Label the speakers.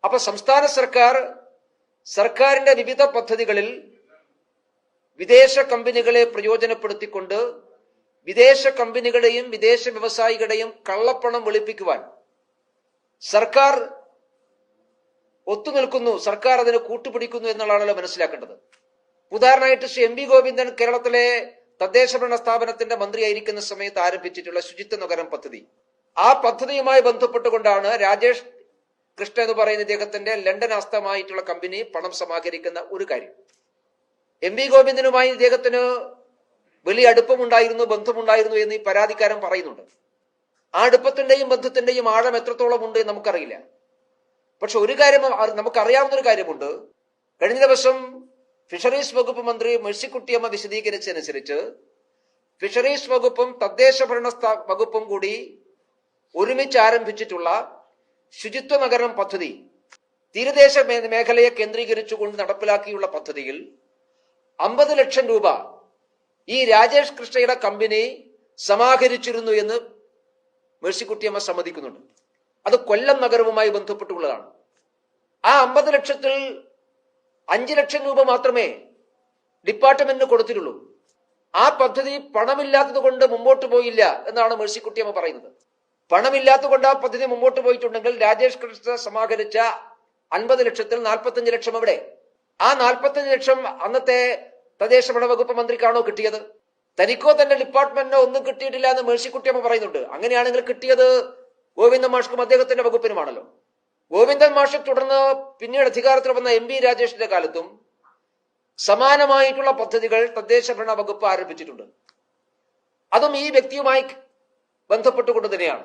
Speaker 1: അപ്പൊ സംസ്ഥാന സർക്കാരിന്റെ വിവിധ പദ്ധതികളിൽ വിദേശ കമ്പനികളെ പ്രയോജനപ്പെടുത്തിക്കൊണ്ട് വിദേശ കമ്പനികളെയും വിദേശ വ്യവസായികളെയും കള്ളപ്പണം വെളുപ്പിക്കുവാൻ സർക്കാർ ഒത്തുനിൽക്കുന്നു, സർക്കാർ അതിന് കൂട്ടുപിടിക്കുന്നു എന്നുള്ളതാണല്ലോ മനസ്സിലാക്കേണ്ടത്. ഉദാഹരണമായിട്ട് ശ്രീ എം വി ഗോവിന്ദൻ കേരളത്തിലെ തദ്ദേശഭരണ സ്ഥാപനത്തിന്റെ മന്ത്രിയായിരിക്കുന്ന സമയത്ത് ആരംഭിച്ചിട്ടുള്ള ശുചിത്വ നഗരം പദ്ധതി, ആ പദ്ധതിയുമായി ബന്ധപ്പെട്ടുകൊണ്ടാണ് രാജേഷ് കൃഷ്ണ എന്ന് പറയുന്ന ഇദ്ദേഹത്തിന്റെ ലണ്ടൻ ആസ്ഥാനമായിട്ടുള്ള കമ്പനി പണം സമാഹരിക്കുന്ന ഒരു കാര്യം. എം വി ഗോവിന്ദനുമായി ഇദ്ദേഹത്തിന് വലിയ അടുപ്പമുണ്ടായിരുന്നു, ബന്ധമുണ്ടായിരുന്നു എന്ന് ഈ പരാതിക്കാരൻ പറയുന്നുണ്ട്. ആ അടുപ്പത്തിന്റെയും ബന്ധത്തിന്റെയും ആഴം എത്രത്തോളം ഉണ്ട് എന്ന് നമുക്കറിയില്ല. പക്ഷെ ഒരു കാര്യം നമുക്കറിയാവുന്ന ഒരു കാര്യമുണ്ട്. കഴിഞ്ഞ ദിവസം ഫിഷറീസ് വകുപ്പ് മന്ത്രി മേഴ്സിക്കുട്ടിയമ്മ വിശദീകരിച്ചതനുസരിച്ച് ഫിഷറീസ് വകുപ്പും തദ്ദേശ ഭരണ വകുപ്പും കൂടി ഒരുമിച്ച് ആരംഭിച്ചിട്ടുള്ള ശുചിത്വ നഗരം പദ്ധതി, തീരദേശ മേഖലയെ കേന്ദ്രീകരിച്ചുകൊണ്ട് നടപ്പിലാക്കിയുള്ള പദ്ധതിയിൽ 50 ലക്ഷം രൂപ ഈ രാജേഷ് കൃഷ്ണയുടെ കമ്പനി സമാഹരിച്ചിരുന്നു എന്ന് മേഴ്സിക്കുട്ടിയമ്മ സമ്മതിക്കുന്നുണ്ട്. അത് കൊല്ലം നഗരവുമായി ബന്ധപ്പെട്ടുള്ളതാണ്. ആ 50 ലക്ഷത്തിൽ 5 ലക്ഷം രൂപ മാത്രമേ ഡിപ്പാർട്ട്മെന്റിന് കൊടുത്തിട്ടുള്ളൂ. ആ പദ്ധതി പണമില്ലാത്തത് കൊണ്ട് മുമ്പോട്ട് പോയില്ല എന്നാണ് മേഴ്സിക്കുട്ടിയമ്മ പറയുന്നത്. പണമില്ലാത്തതുകൊണ്ട് ആ പദ്ധതി മുമ്പോട്ട് പോയിട്ടുണ്ടെങ്കിൽ രാജേഷ് കൃഷ്ണ സമാഹരിച്ച 50 ലക്ഷത്തിൽ 45 ലക്ഷം എവിടെ? ആ 45 ലക്ഷം അന്നത്തെ തദ്ദേശ ഭരണ വകുപ്പ് മന്ത്രിക്കാണോ കിട്ടിയത്? തനിക്കോ തന്റെ ഡിപ്പാർട്ട്മെന്റിനോ ഒന്നും കിട്ടിയിട്ടില്ല എന്ന് മേഴ്സിക്കുട്ടിയമ്മ പറയുന്നുണ്ട്. അങ്ങനെയാണെങ്കിൽ കിട്ടിയത് ഗോവിന്ദൻ മാഷ്ക്കും അദ്ദേഹത്തിന്റെ വകുപ്പിനുമാണല്ലോ. ഗോവിന്ദൻ മാഷ് തുടർന്ന് പിന്നീട് അധികാരത്തിൽ വന്ന എം വി രാജേഷിന്റെ കാലത്തും സമാനമായിട്ടുള്ള പദ്ധതികൾ തദ്ദേശ ഭരണ വകുപ്പ് ആരംഭിച്ചിട്ടുണ്ട്. അതും ഈ വ്യക്തിയുമായി ബന്ധപ്പെട്ടുകൊണ്ട് തന്നെയാണ്.